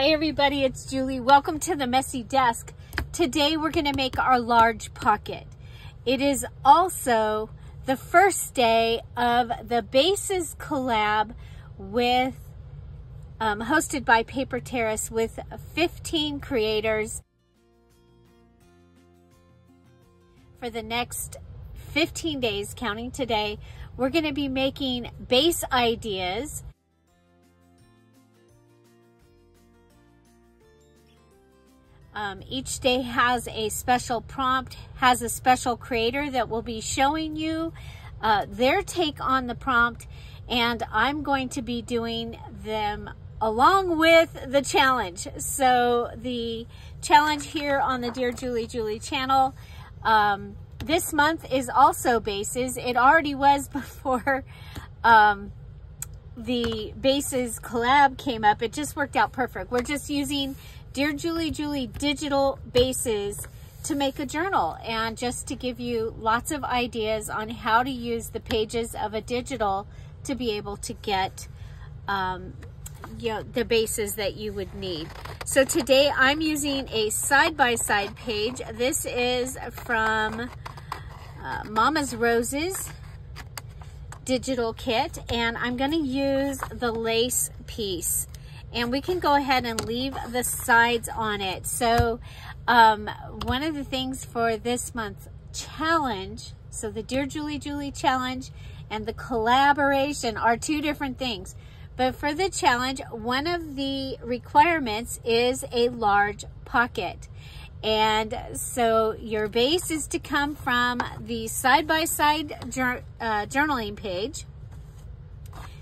Hey everybody, it's Julie. Welcome to the Messy Desk. Today we're going to make our large pocket. It is also the first day of the Bases collab with hosted by Paper Terrace with 15 creators. For the next 15 days, counting today, we're going to be making base ideas. Each day has a special prompt, has a special creator that will be showing you their take on the prompt, and I'm going to be doing them along with the challenge. So the challenge here on the Dear Julie Julie channel this month is also bases. It already was before the bases collab came up. It just worked out perfect. We're just using Dear Julie Julie digital bases to make a journal, and just to give you lots of ideas on how to use the pages of a digital to be able to get the bases that you would need. So today I'm using a side-by-side page. This is from Mama's Roses digital kit, and I'm going to use the lace piece. And we can go ahead and leave the sides on it. So one of the things for this month's challenge, so the Dear Julie Julie challenge and the collaboration are two different things. But for the challenge, one of the requirements is a large pocket. And so your base is to come from the side-by-side journaling page.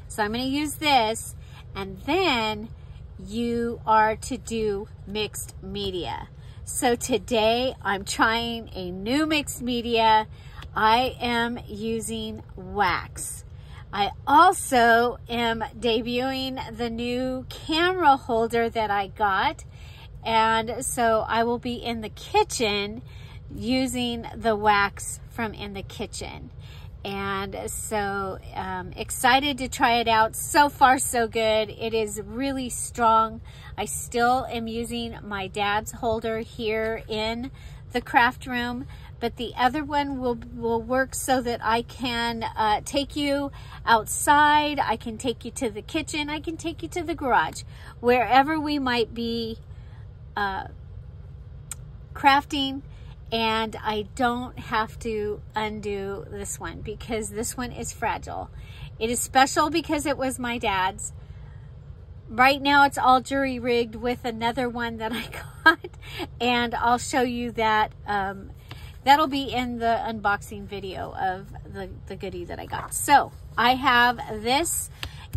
So I'm going to use this, and then you are to do mixed media. So today I'm trying a new mixed media. I am using wax. I also am debuting the new camera holder that I got, and so I will be in the kitchen using the wax from in the kitchen. And so excited to try it out. So far, so good. It is really strong. I still am using my dad's holder here in the craft room, but the other one will work so that I can take you outside. I can take you to the kitchen. I can take you to the garage, wherever we might be crafting. And I don't have to undo this one because this one is fragile. It is special because it was my dad's. Right now it's all jury rigged with another one that I got, and I'll show you that. That'll be in the unboxing video of the goodie that I got. So I have this,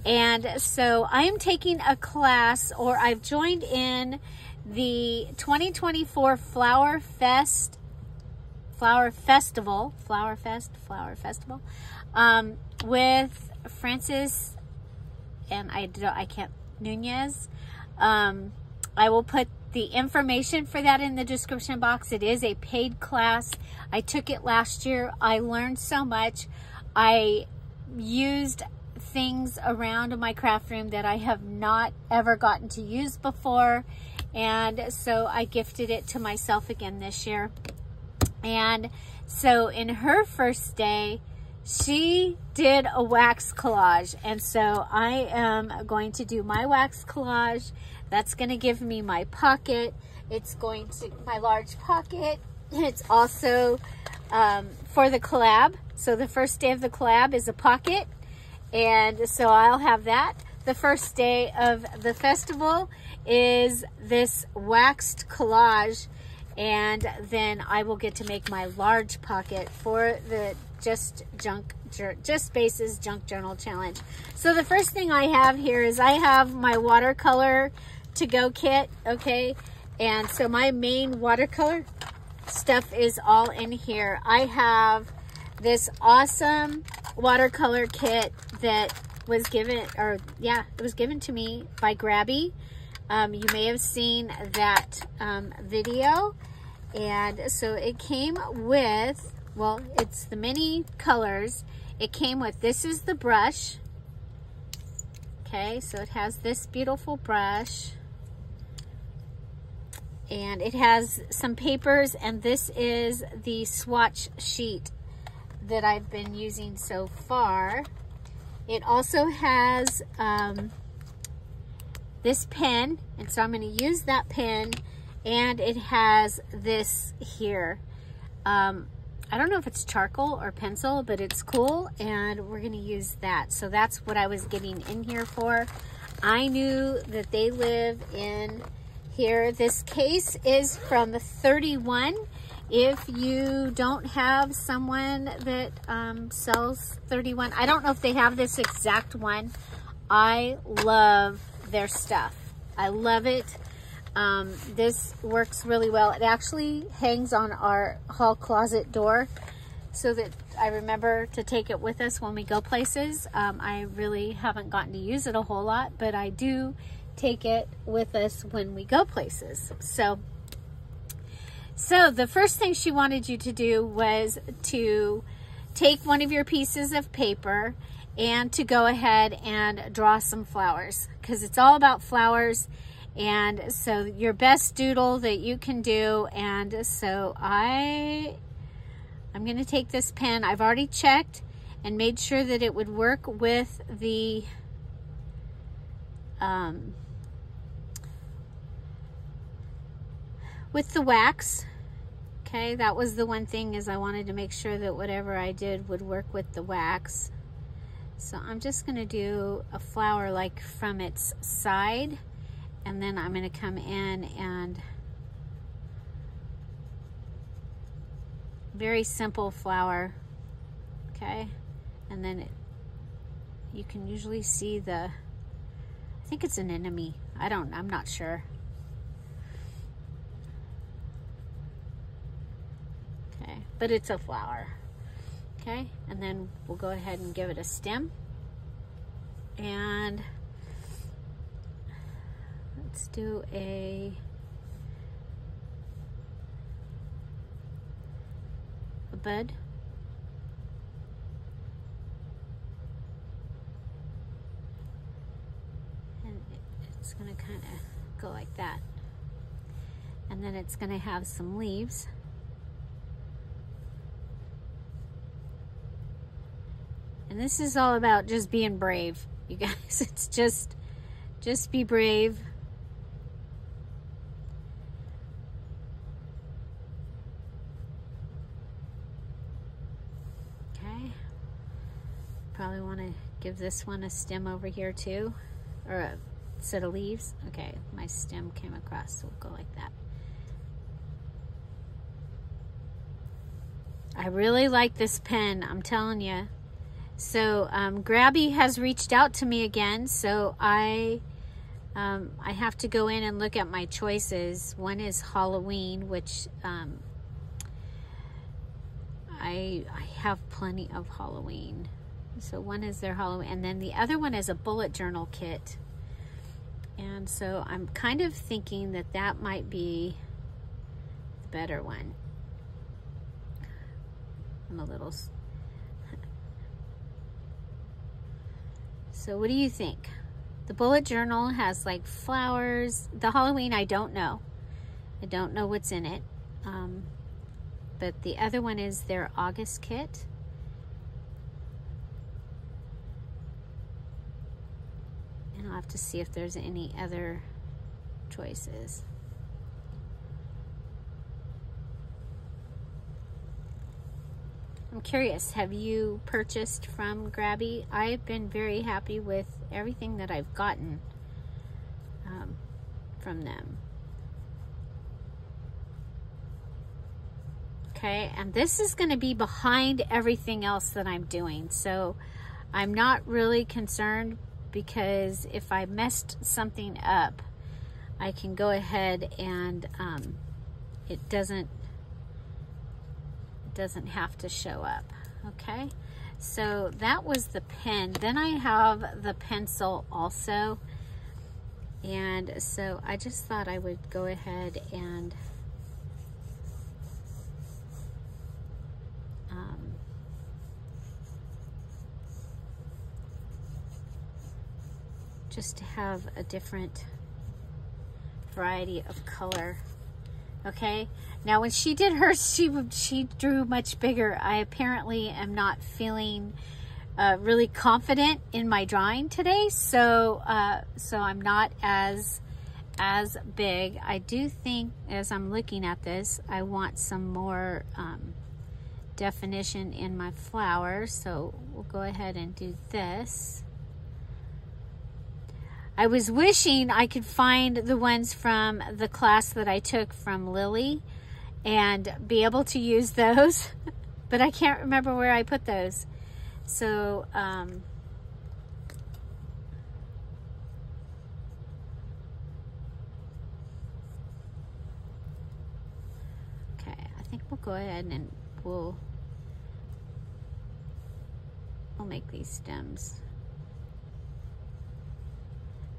and so I am taking a class, or I've joined in the 2024 Flower Festival with Francis and I can't Nunez. I will put the information for that in the description box. It is a paid class. I took it last year. I learned so much. I used things around my craft room that I have not ever gotten to use before, and so I gifted it to myself again this year. And so in her first day, she did a wax collage. And so I am going to do my wax collage. That's going to give me my pocket. It's going to, my large pocket. It's also for the collab. So the first day of the collab is a pocket. And so I'll have that. The first day of the festival is this waxed collage. And then I will get to make my large pocket for the Just Bases Junk Journal Challenge. So the first thing I have here is I have my watercolor to-go kit, okay? And so my main watercolor stuff is all in here. I have this awesome watercolor kit that was given, it was given to me by Grabby. You may have seen that video. And so it came with, well, it's the mini colors. It came with, this is the brush. Okay, so it has this beautiful brush. And it has some papers, and this is the swatch sheet that I've been using so far. It also has this pen, and so I'm going to use that pen, and it has this here. I don't know if it's charcoal or pencil, but it's cool, and we're going to use that. So that's what I was getting in here for. I knew that they live in here. This case is from 31. If you don't have someone that sells 31, I don't know if they have this exact one. I love their stuff. I love it. This works really well. It actually hangs on our hall closet door so that I remember to take it with us when we go places. I really haven't gotten to use it a whole lot, but I do take it with us when we go places. So the first thing she wanted you to do was to take one of your pieces of paper and to go ahead and draw some flowers, because it's all about flowers. And so your best doodle that you can do. And so I'm going to take this pen. I've already checked and made sure that it would work with the wax. Okay, that was the one thing, is I wanted to make sure that whatever I did would work with the wax. So I'm just going to do a flower like from its side, and then I'm going to come in and very simple flower. Okay, and then you can usually see I think it's an anemone. I'm not sure. Okay, but it's a flower. Okay, and then we'll go ahead and give it a stem. And let's do a bud. And it's going to kind of go like that. And then it's going to have some leaves. And this is all about just being brave, you guys. It's just be brave. Okay. Probably want to give this one a stem over here too, or a set of leaves. Okay, my stem came across, so we'll go like that. I really like this pen, I'm telling you. So Grabby has reached out to me again, so I have to go in and look at my choices. One is Halloween, which I have plenty of Halloween. So one is their Halloween, and then the other one is a bullet journal kit. And so I'm kind of thinking that that might be the better one. I'm a little... So what do you think? The bullet journal has like flowers. The Halloween, I don't know. I don't know what's in it. But the other one is their August kit. And I'll have to see if there's any other choices. I'm curious, have you purchased from Grabby? I've been very happy with everything that I've gotten from them. Okay, and this is going to be behind everything else that I'm doing. So I'm not really concerned, because if I messed something up, I can go ahead and it doesn't have to show up. Okay, so that was the pen. Then I have the pencil also, and so I just thought I would go ahead and just to have a different variety of color. Okay, now when she did hers, she drew much bigger. I apparently am not feeling really confident in my drawing today, so so I'm not as big. I do think, as I'm looking at this, I want some more definition in my flowers, so we'll go ahead and do this. I was wishing I could find the ones from the class that I took from Lily and be able to use those, but I can't remember where I put those. So, okay, I think we'll go ahead and we'll make these stems.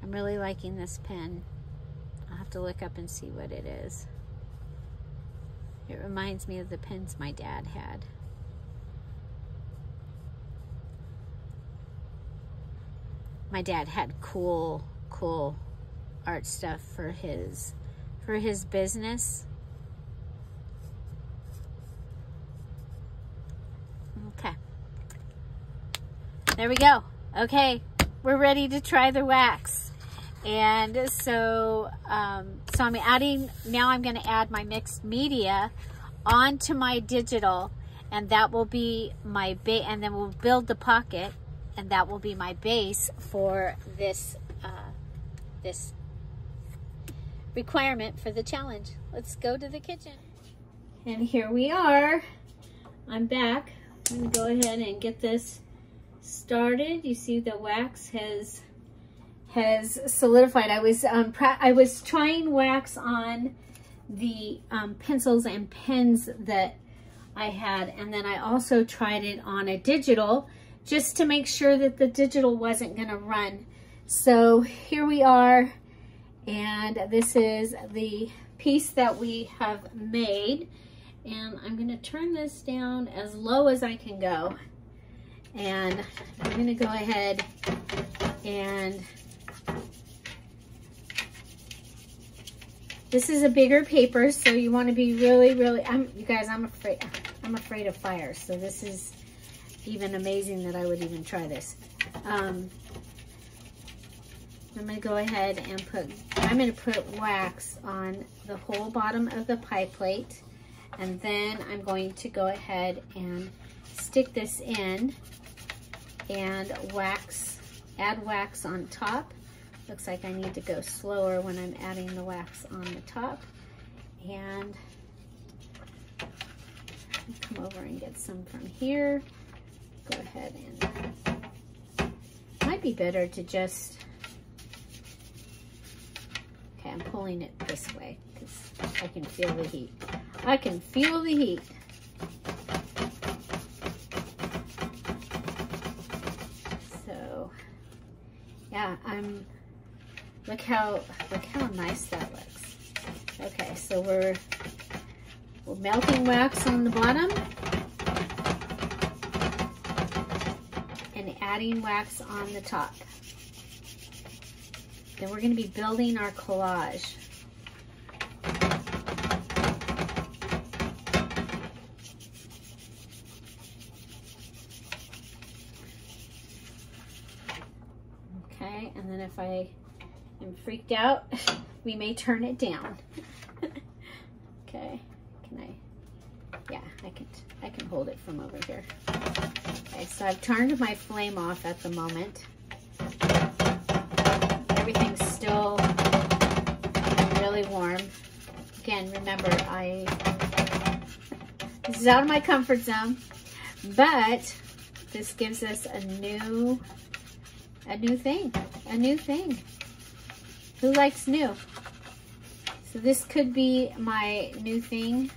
I'm really liking this pen. I'll have to look up and see what it is. It reminds me of the pens my dad had. My dad had cool art stuff for his business. Okay. There we go. Okay, we're ready to try the wax. And so, so I'm adding, now I'm going to add my mixed media onto my digital, and that will be my base, and then we'll build the pocket, and that will be my base for this, this requirement for the challenge. Let's go to the kitchen. And here we are. I'm back. I'm going to go ahead and get this started. You see the wax has solidified. I was trying wax on the pencils and pens that I had, and then I also tried it on a digital just to make sure that the digital wasn't going to run. So here we are, and this is the piece that we have made, and I'm going to turn this down as low as I can go, and I'm going to go ahead and this is a bigger paper, so you want to be really, you guys, I'm afraid of fire, so this is even amazing that I would even try this. I'm going to go ahead and I'm going to put wax on the whole bottom of the pie plate, and then I'm going to go ahead and stick this in and add wax on top. Looks like I need to go slower when I'm adding the wax on the top. And come over and get some from here. Go ahead and, might be better to just, okay, I'm pulling it this way because I can feel the heat. I can feel the heat. So, yeah, look how nice that looks. Okay, so we're melting wax on the bottom and adding wax on the top. Then we're going to be building our collage. Okay, and then if I am freaked out, we may turn it down. Okay, yeah, I can hold it from over here. Okay, so I've turned my flame off at the moment. Everything's still really warm. Again, remember, this is out of my comfort zone, but this gives us a new thing. Who likes new? So this could be my new thing,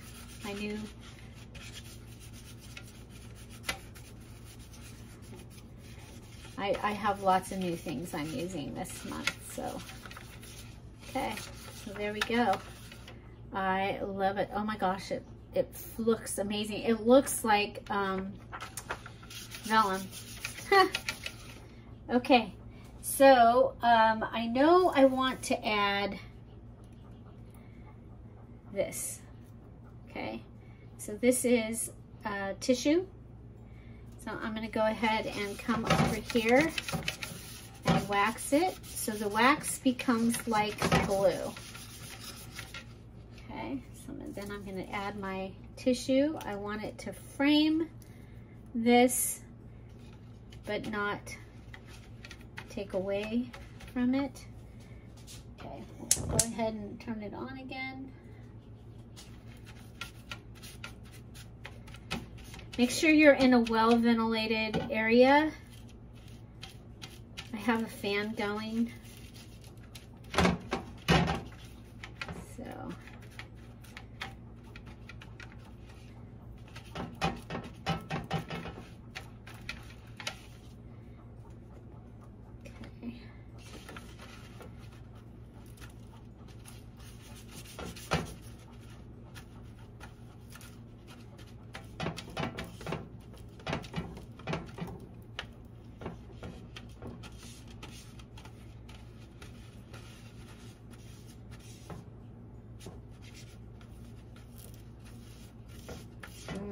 I have lots of new things I'm using this month, so. Okay, so there we go. I love it. Oh my gosh, it looks amazing. It looks like vellum. Okay, so I know I want to add this. Okay, so this is tissue. So I'm going to go ahead and come over here and wax it so the wax becomes like glue. Okay, so then I'm going to add my tissue. I want it to frame this but not take away from it. Okay, let's go ahead and turn it on again. Make sure you're in a well-ventilated area. I have a fan going. So. Okay.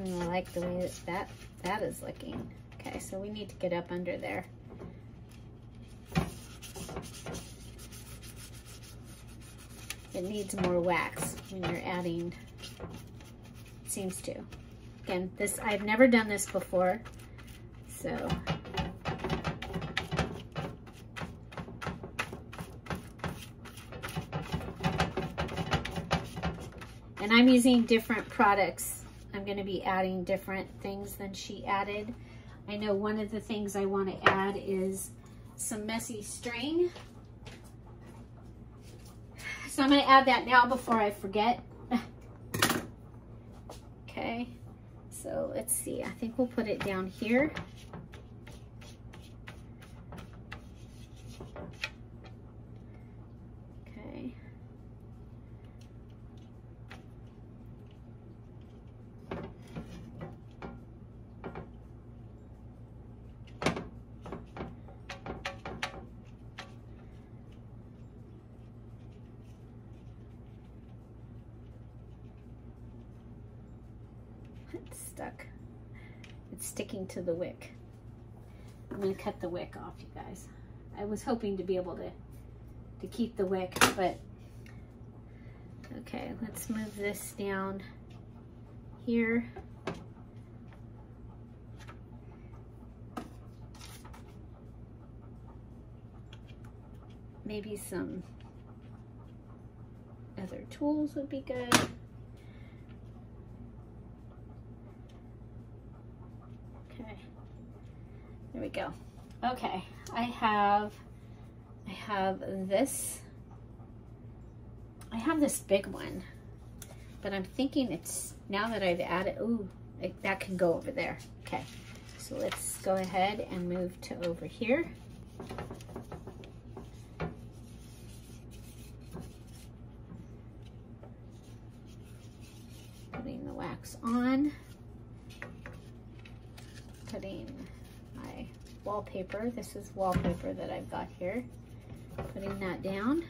I like the way that is looking. Okay, so we need to get up under there. It needs more wax when you're adding, it seems to. Again, this, I've never done this before, so. And I'm using different products. I'm going to be adding different things than she added. I know one of the things I want to add is some messy string. So I'm going to add that now before I forget. Okay, so let's see. I think we'll put it down here. Okay. It's stuck. It's sticking to the wick. I'm going to cut the wick off, you guys. I was hoping to be able to keep the wick, but okay, let's move this down here. Maybe some other tools would be good. Okay, there we go. Okay, I have this. I have this big one, but I'm thinking it's, now that I've added, ooh, that can go over there. Okay, so let's go ahead and move to over here. Putting the wax on. Putting my wallpaper. This is wallpaper that I've got here. Putting that down.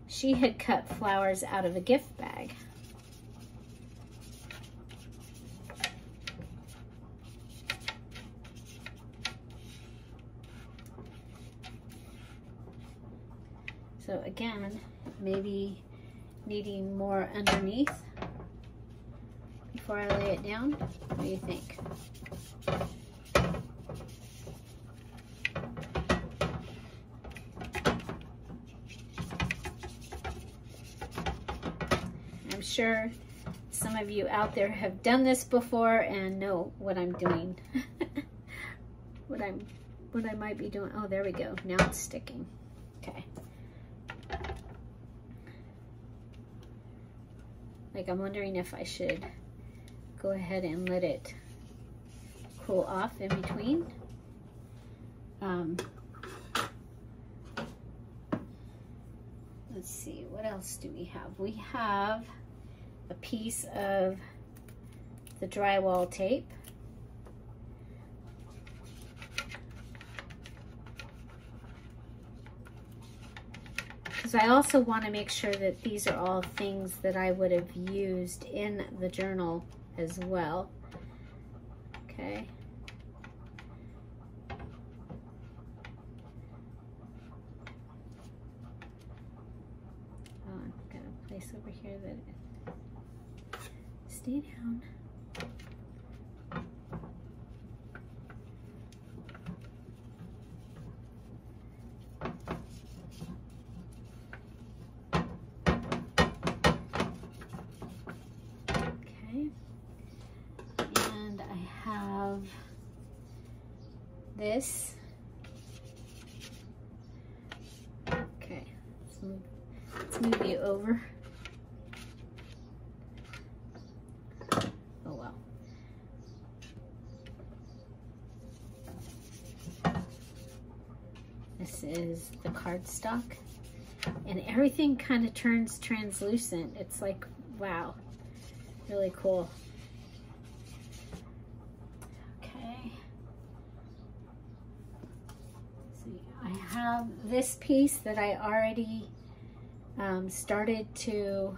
She had cut flowers out of a gift bag. So again, maybe needing more underneath before I lay it down. What do you think? I'm sure some of you out there have done this before and know what I'm doing. what I might be doing. Oh, there we go. Now it's sticking. Okay. Like, I'm wondering if I should go ahead and let it cool off in between. Let's see, what else do we have? We have a piece of the drywall tape. because I also want to make sure that these are all things that I would have used in the journal as well. Okay. Oh, I've got a place over here that stay down. This. Okay, let's move you over. Oh well. This is the cardstock, and everything kind of turns translucent. It's like, wow, really cool. I have this piece that I already started to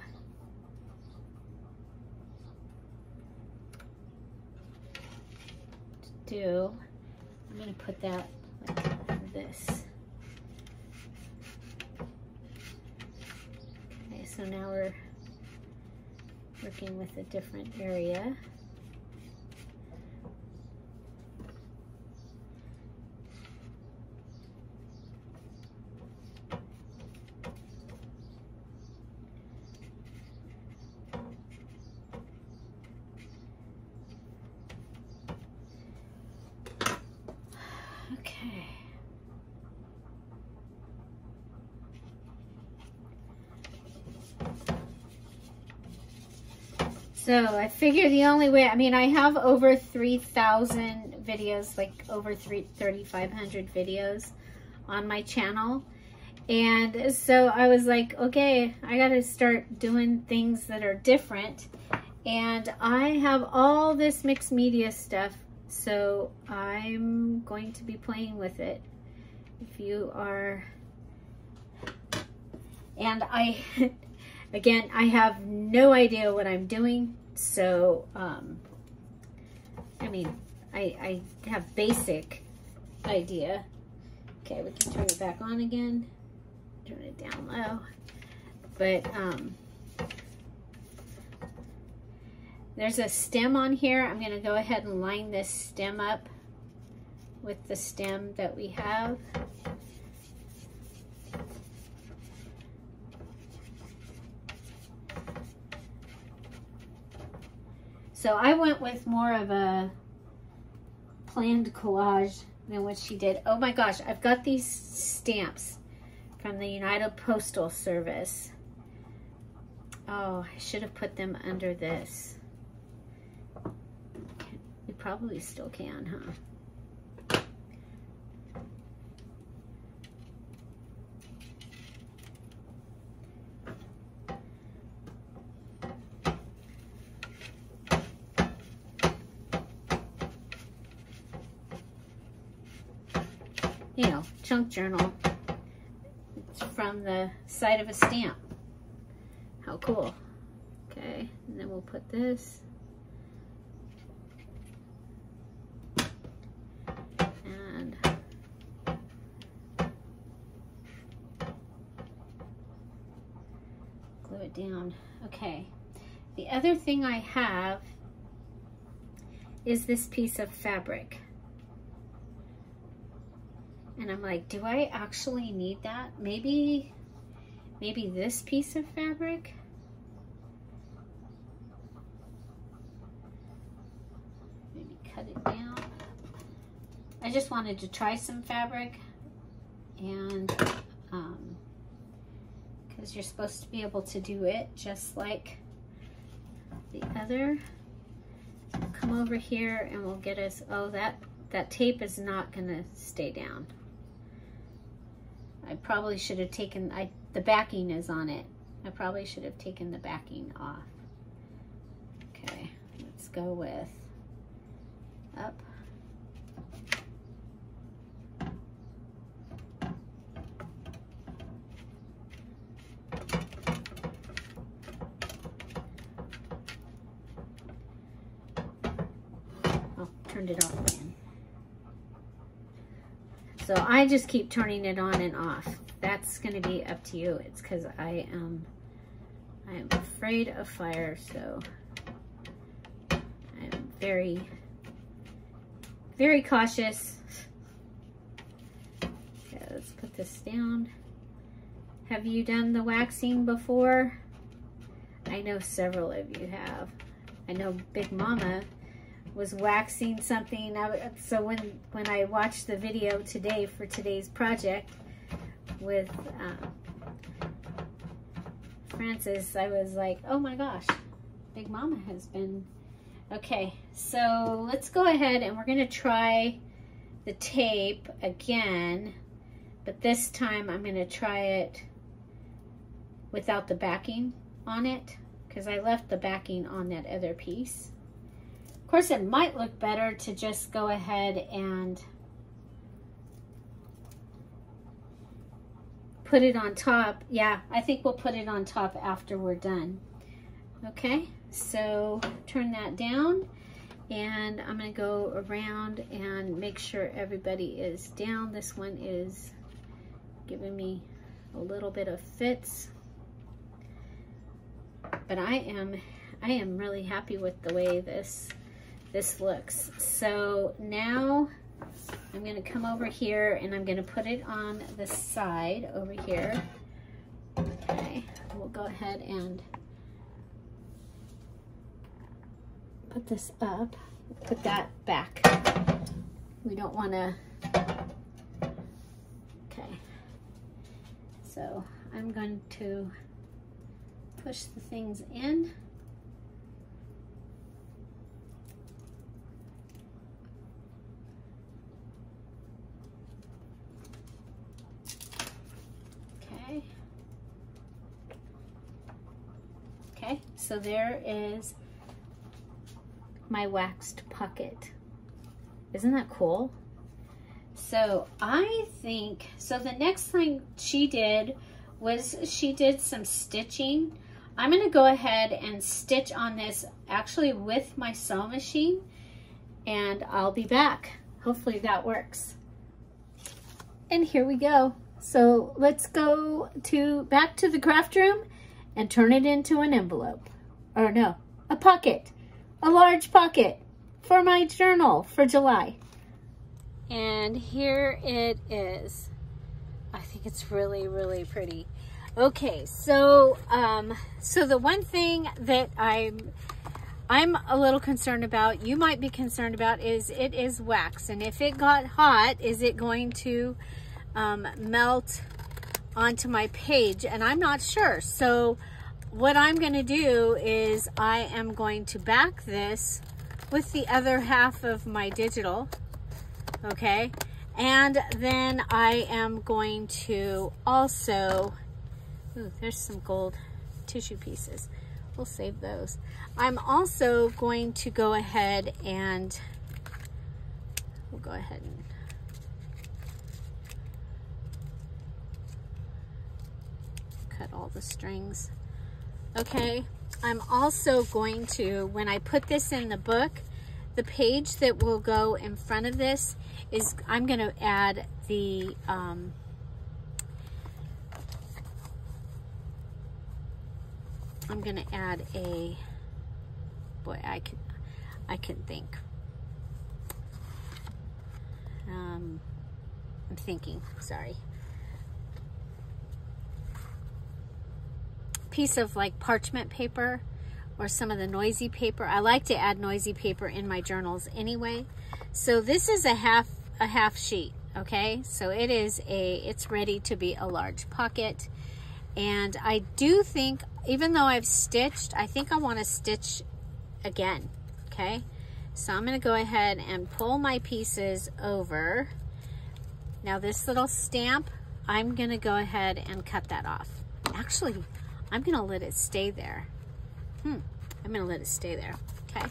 do. I'm going to put that like this. Okay, so now we're working with a different area. Okay. So I figure the only way, I mean, I have over 3,000 videos, like over 3,500 videos on my channel. And so I was like, okay, I got to start doing things that are different. And I have all this mixed media stuff, so I'm going to be playing with it. If you are, and I, again, I have no idea what I'm doing. So, I mean, I have basic idea. Okay, we can turn it back on again. Turn it down low. But, there's a stem on here. I'm going to go ahead and line this stem up with the stem that we have. So I went with more of a planned collage than what she did. Oh my gosh, I've got these stamps from the United Postal Service. Oh, I should have put them under this. We probably still can, huh? You know, chunk journal. It's from the side of a stamp. How cool. Okay, and then we'll put this. And glue it down. Okay. The other thing I have is this piece of fabric. And I'm like, do I actually need that? Maybe this piece of fabric? Maybe cut it down. I just wanted to try some fabric, and because you're supposed to be able to do it just like the other. Come over here and we'll get us, oh, that tape is not gonna stay down. I probably should have taken, the backing is on it. I probably should have taken the backing off. Okay, let's go with up. turned it off again. So I just keep turning it on and off. That's going to be up to you. It's because I am afraid of fire, so I'm very, very cautious. Okay, let's put this down. Have you done the waxing before? I know several of you have. I know Big Mama was waxing something. So when I watched the video today for today's project with Francis, I was like, oh my gosh, Big Mama has been. Okay, so let's go ahead and we're gonna try the tape again, but this time I'm gonna try it without the backing on it, because I left the backing on that other piece. Of course, it might look better to just go ahead and put it on top. Yeah, I think we'll put it on top after we're done. Okay, so turn that down, and I'm gonna go around and make sure everybody is down. This one is giving me a little bit of fits, but I am really happy with the way this looks. So now I'm going to come over here and I'm going to put it on the side over here. Okay, we'll go ahead and put this up, put that back. We don't want to, okay. So I'm going to push the things in. Okay. Okay, so there is my waxed pocket. Isn't that cool? So I think, so the next thing she did was she did some stitching. I'm going to go ahead and stitch on this actually with my sewing machine, and I'll be back. Hopefully that works. And here we go. So let's go back to the craft room and turn it into an envelope. Or no, a pocket. A large pocket for my journal for July. And here it is. I think it's really, really pretty. Okay, so so the one thing that I'm a little concerned about, you might be concerned about, is it is wax, and if it got hot, is it going to melt onto my page? And I'm not sure. So what I'm going to do is I am going to back this with the other half of my digital, okay, and then I am going to also, ooh, there's some gold tissue pieces. We'll save those. I'm also going to go ahead and we'll go ahead and cut all the strings. Okay, I'm also going to, when I put this in the book, the page that will go in front of this is, I'm going to add the I'm going to add a, boy, I can think. I'm thinking, sorry. Piece of like parchment paper or some of the noisy paper. I like to add noisy paper in my journals anyway. So this is a half sheet, okay? So it's ready to be a large pocket. And I do think, even though I've stitched, I think I want to stitch again, okay? So I'm going to go ahead and pull my pieces over. Now this little stamp, I'm going to go ahead and cut that off. Actually, I'm going to let it stay there. I'm going to let it stay there, okay?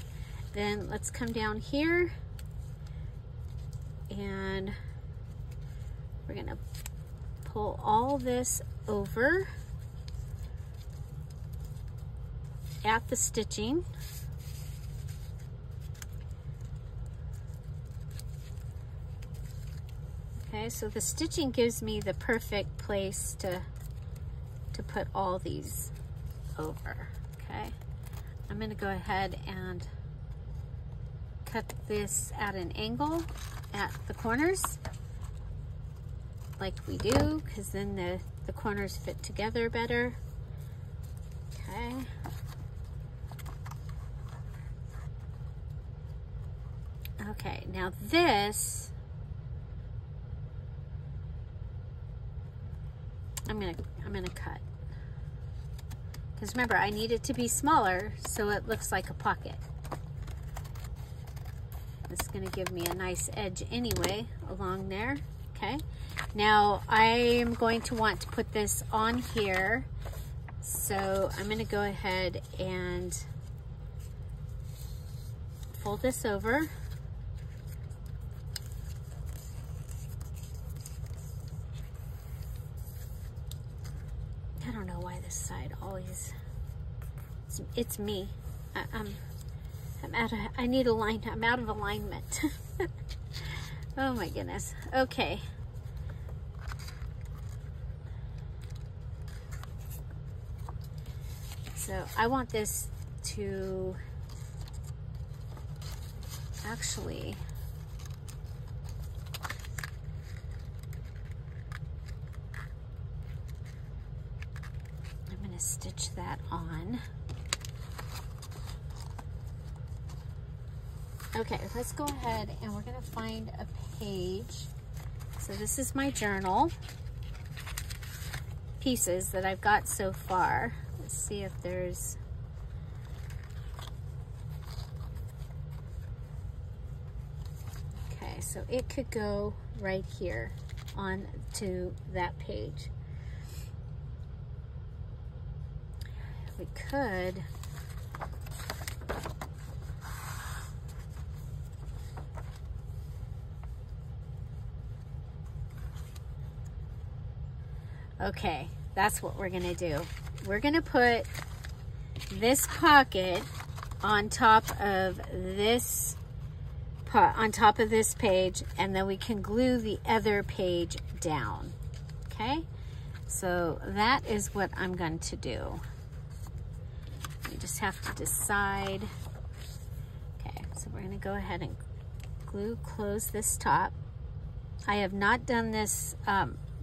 Then let's come down here and we're going to pull all this over at the stitching. And I'm going to Okay, so the stitching gives me the perfect place to put all these over. Okay, I'm going to go ahead and cut this at an angle at the corners like we do, because then the corners fit together better. Okay. Okay, now this I'm gonna cut, because remember, I need it to be smaller so it looks like a pocket. It's gonna give me a nice edge anyway along there. Okay, now I am going to want to put this on here, so I'm gonna go ahead and fold this over. I don't know why this side always, it's me. I need a line, I'm out of alignment. Oh my goodness. Okay. So I want this to actually, I'm going to stitch that on. Okay, let's go ahead and we're going to find a page. So this is my journal pieces that I've got so far. Let's see if there's, okay, so it could go right here on to that page. We could okay, that's what we're gonna do. We're gonna put this pocket on top of this page, and then we can glue the other page down. Okay, so that is what I'm going to do. We just have to decide. Okay, so we're gonna go ahead and close this top. I have not done this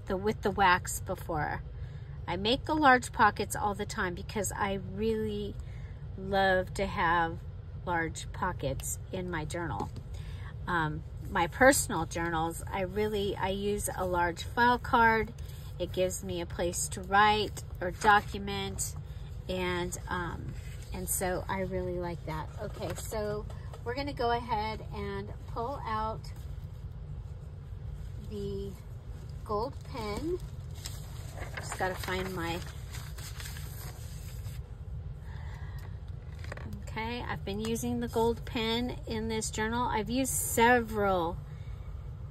with the wax before. I make the large pockets all the time because I really love to have large pockets in my journal. My personal journals, I use a large file card. It gives me a place to write or document, and so I really like that. Okay, so we're gonna go ahead and pull out the gold pen. Just gotta find my, okay, I've been using the gold pen in this journal. I've used several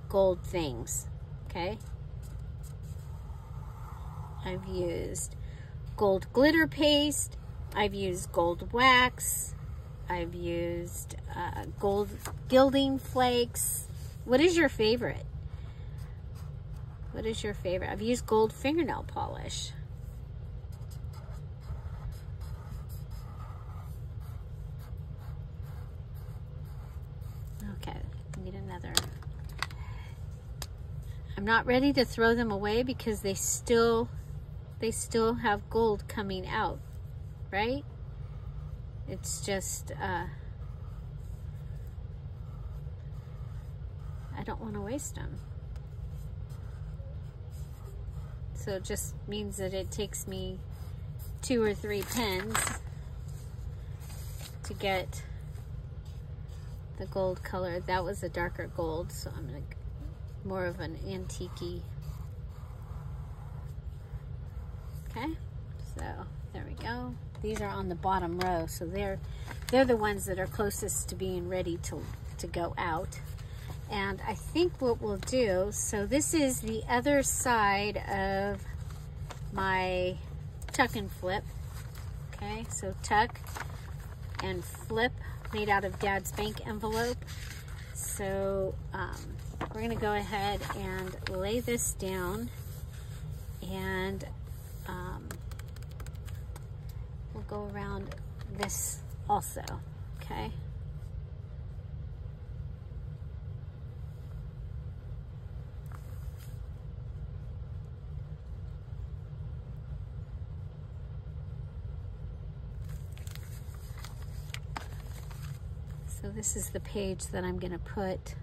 gold things, okay? I've used gold glitter paste, I've used gold wax, I've used gold gilding flakes. What is your favorite? What is your favorite? I've used gold fingernail polish. Okay, need another. I'm not ready to throw them away because they still have gold coming out, right? It's just, I don't want to waste them. So it just means that it takes me 2 or 3 pens to get the gold color. That was a darker gold, so I'm gonna more of an antique-y. Okay, so there we go. These are on the bottom row, so they're the ones that are closest to being ready to go out. And I think what we'll do, so this is the other side of my tuck and flip. Okay, so tuck and flip made out of Dad's bank envelope. So we're going to go ahead and lay this down, and we'll go around this also, okay? So this is the page that I'm going to put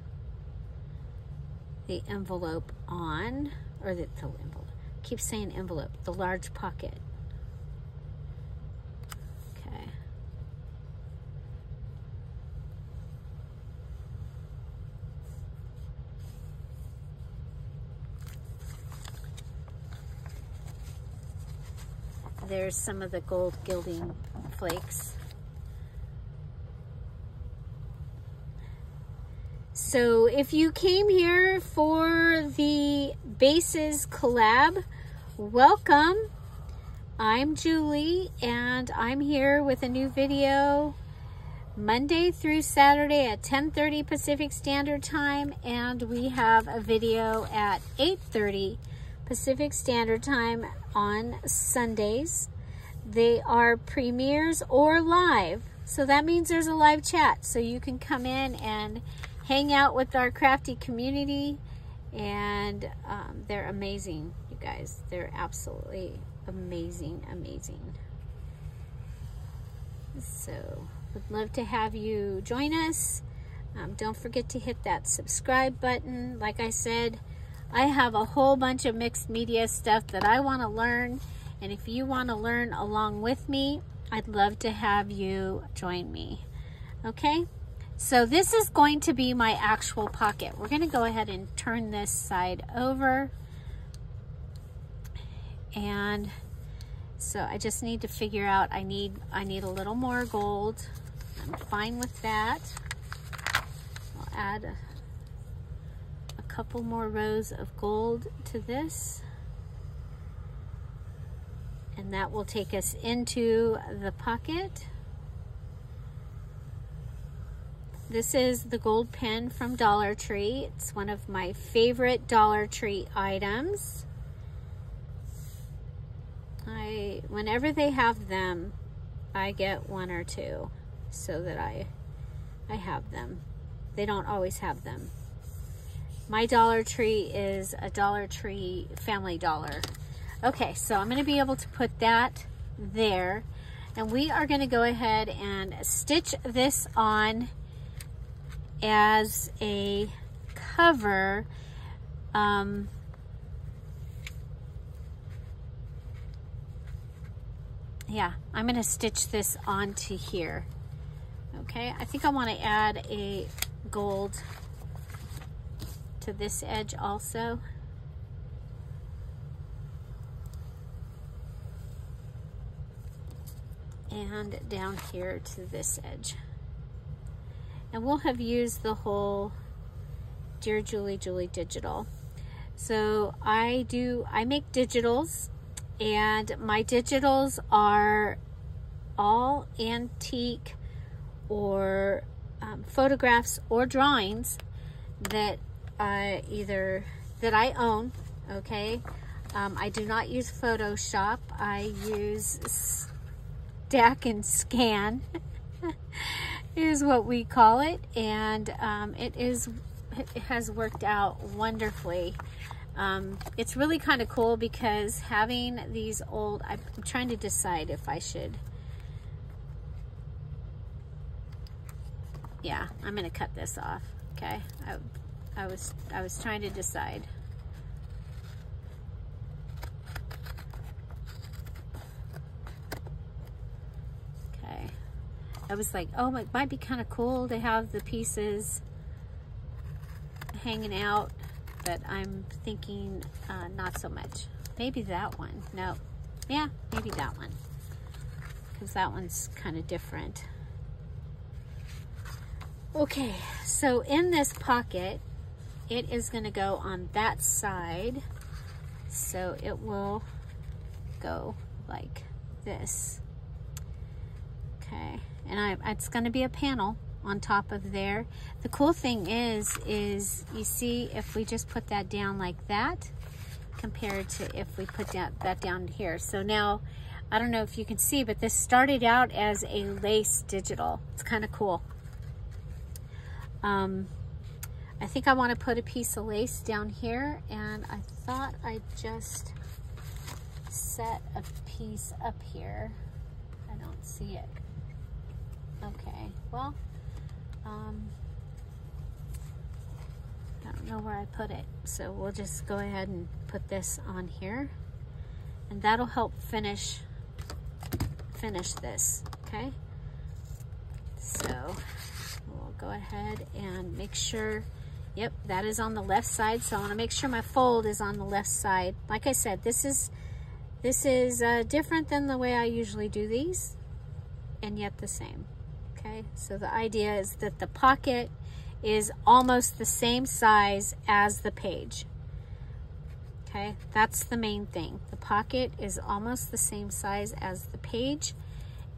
the envelope on, or the envelope. I keep saying envelope, the large pocket. Okay. There's some of the gold gilding flakes. So if you came here for the Bases collab, welcome. I'm Julie, and I'm here with a new video Monday through Saturday at 10:30 Pacific Standard Time, and we have a video at 8:30 Pacific Standard Time on Sundays. They are premieres or live, so that means there's a live chat, so you can come in and hang out with our crafty community, and they're amazing, you guys. They're absolutely amazing. So would love to have you join us. Don't forget to hit that subscribe button. Like I said, I have a whole bunch of mixed media stuff that I want to learn, and if you want to learn along with me, I'd love to have you join me. Okay? So this is going to be my actual pocket. We're going to go ahead and turn this side over. And so I just need to figure out, I need a little more gold. I'm fine with that. I'll add a couple more rows of gold to this. And that will take us into the pocket. This is the gold pen from Dollar Tree. It's one of my favorite Dollar Tree items. Whenever they have them, I get one or two so that I have them. They don't always have them. My Dollar Tree is a Dollar Tree Family Dollar. Okay, so I'm going to be able to put that there, and we are going to go ahead and stitch this on as a cover. Yeah, I'm going to stitch this onto here. Okay, I think I want to add a gold to this edge also. And down here to this edge. And we'll have used the whole Dear Julie Julie digital. So I make digitals, and my digitals are all antique or photographs or drawings that I own. Okay, I do not use Photoshop. I use Stack and Scan is what we call it, and it has worked out wonderfully. It's really kind of cool because having these old, I'm trying to decide if I should, yeah, I'm gonna cut this off. Okay, I was trying to decide. Okay, I was like, oh, it might be kind of cool to have the pieces hanging out, but I'm thinking not so much. Maybe that one. No, yeah, maybe that one, because that one's kind of different. Okay, so in this pocket, it is going to go on that side, so it will go like this. Okay, and it's going to be a panel, on top of there. The cool thing is you see if we just put that down like that compared to if we put that down here. So now, I don't know if you can see, but this started out as a lace digital. It's kind of cool. I think I want to put a piece of lace down here, and I thought I'd just set a piece up here. I don't see it. Okay, well, I don't know where I put it, so we'll just go ahead and put this on here, and that'll help finish this, okay? So we'll go ahead and make sure, yep, that is on the left side. So I want to make sure my fold is on the left side. Like I said, this is different than the way I usually do these, and yet the same. Okay, so the idea is that the pocket is almost the same size as the page. Okay, that's the main thing. The pocket is almost the same size as the page,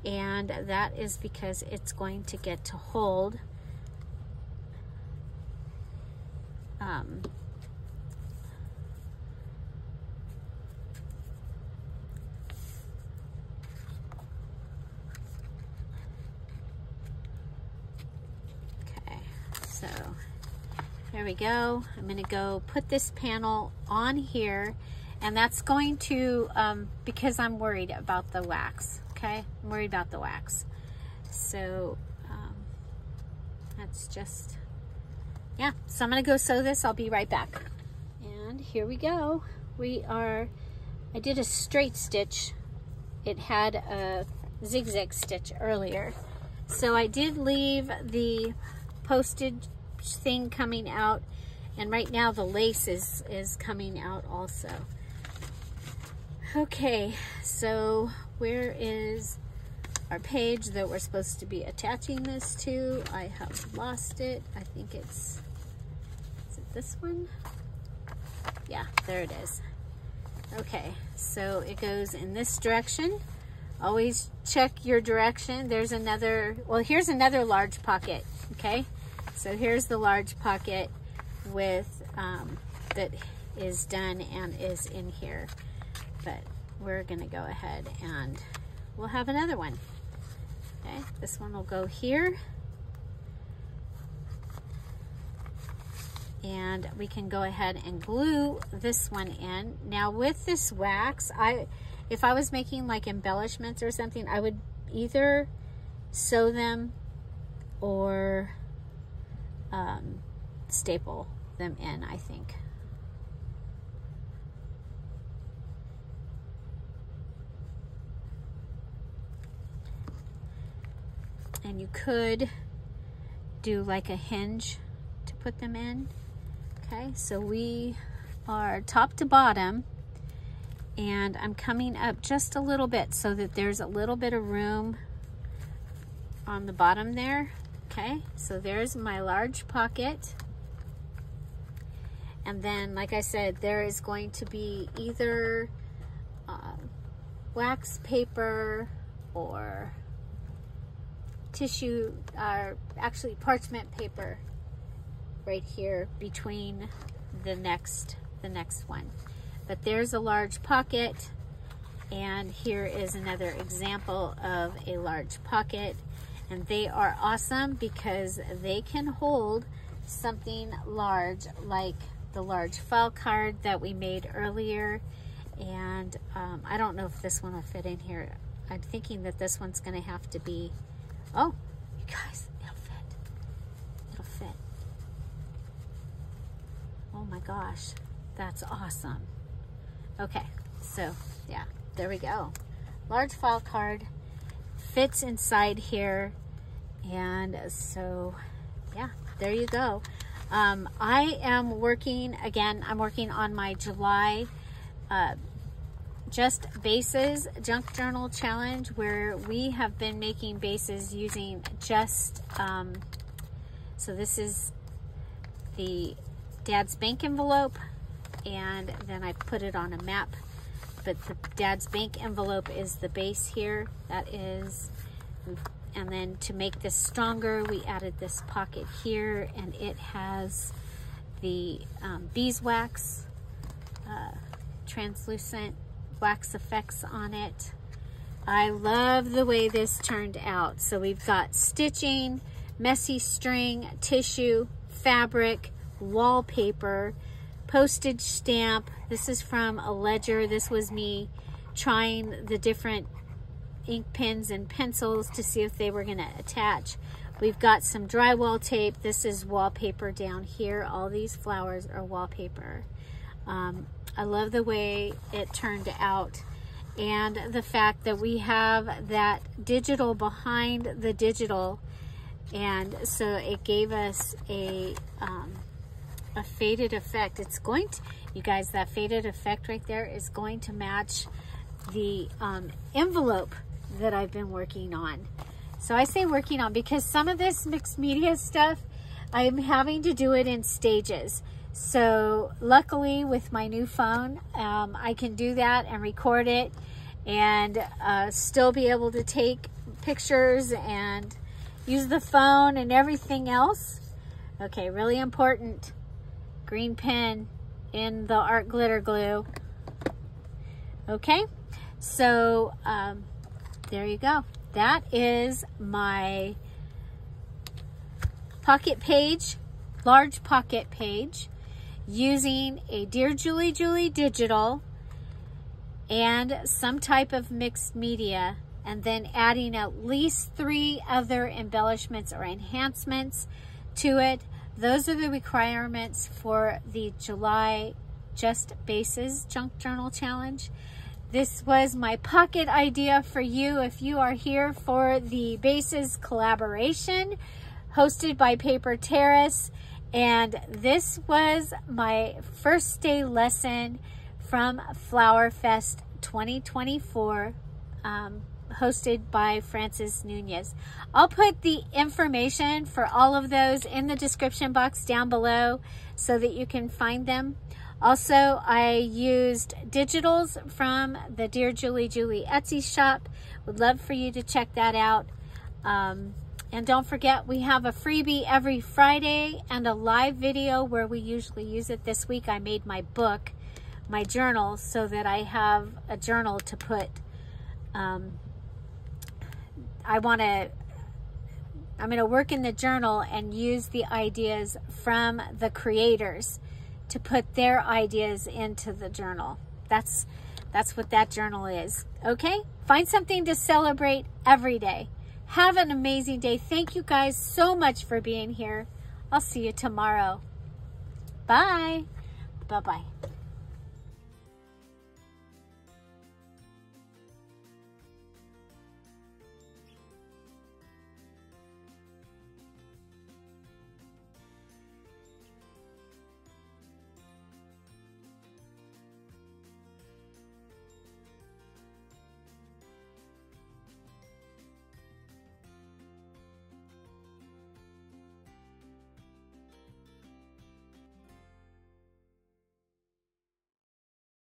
and that is because it's going to get to hold okay, so there we go. I'm going to go put this panel on here, and that's going to, because I'm worried about the wax, okay? I'm worried about the wax. So that's just, yeah. So I'm going to go sew this. I'll be right back. And here we go. I did a straight stitch. It had a zigzag stitch earlier. So I did leave the postage thing coming out, and right now the lace is coming out also. Okay, so where is our page that we're supposed to be attaching this to? I have lost it. I think is it this one? Yeah, there it is. Okay, so it goes in this direction. Always check your direction. There's another, well, here's another large pocket, okay? So here's the large pocket with, that is done and is in here. But we're gonna go ahead and we'll have another one. Okay, this one will go here. And we can go ahead and glue this one in. Now with this wax, if I was making like embellishments or something, I would either sew them or staple them in, I think. And you could do like a hinge to put them in. Okay, so we are top to bottom, and I'm coming up just a little bit so that there's a little bit of room on the bottom there. Okay, so there's my large pocket. And then, like I said, there is going to be either wax paper or tissue, or actually parchment paper right here between the next one. But there's a large pocket, and here is another example of a large pocket. And they are awesome because they can hold something large, like the large file card that we made earlier. And I don't know if this one will fit in here. I'm thinking that this one's gonna have to be, oh, you guys, it'll fit. It'll fit. Oh my gosh, that's awesome. Okay, so yeah, there we go. Large file card fits inside here, and so yeah, there you go. I am working, again, I'm working on my July Just Bases Junk Journal Challenge, where we have been making bases using just, so this is the Dad's Bank envelope, and then I put it on a map, but the Dad's Bank envelope is the base here. That is, And then to make this stronger, we added this pocket here, and it has the beeswax, translucent wax effects on it. I love the way this turned out. So we've got stitching, messy string, tissue, fabric, wallpaper, postage stamp. This is from a ledger. This was me trying the different ink pens and pencils to see if they were going to attach. We've got some drywall tape. This is wallpaper down here. All these flowers are wallpaper. I love the way it turned out, and the fact that we have that digital behind the digital, and so it gave us a faded effect. It's going to, you guys, that faded effect right there is going to match the envelope that I've been working on. So I say working on because some of this mixed media stuff, I'm having to do it in stages. So luckily with my new phone, I can do that and record it and still be able to take pictures and use the phone and everything else. Okay, really important. Green pen in the art glitter glue. Okay, so there you go. That is my pocket page, large pocket page, using a DearJulieJulie digital and some type of mixed media, and then adding at least 3 other embellishments or enhancements to it. Those are the requirements for the July Just Bases Junk Journal Challenge. This was my pocket idea for you if you are here for the Bases collaboration hosted by Paper Terrace. And this was my first day lesson from Flower Fest 2024, hosted by Francis Nunez. I'll put the information for all of those in the description box down below so that you can find them. Also, I used digitals from the DearJulieJulie Etsy shop. Would love for you to check that out. And don't forget, we have a freebie every Friday and a live video where we usually use it. This week I made my book, my journal, so that I have a journal to put. I'm going to work in the journal and use the ideas from the creators to put their ideas into the journal. That's what that journal is. Okay? Find something to celebrate every day. Have an amazing day. Thank you guys so much for being here. I'll see you tomorrow. Bye. Bye-bye.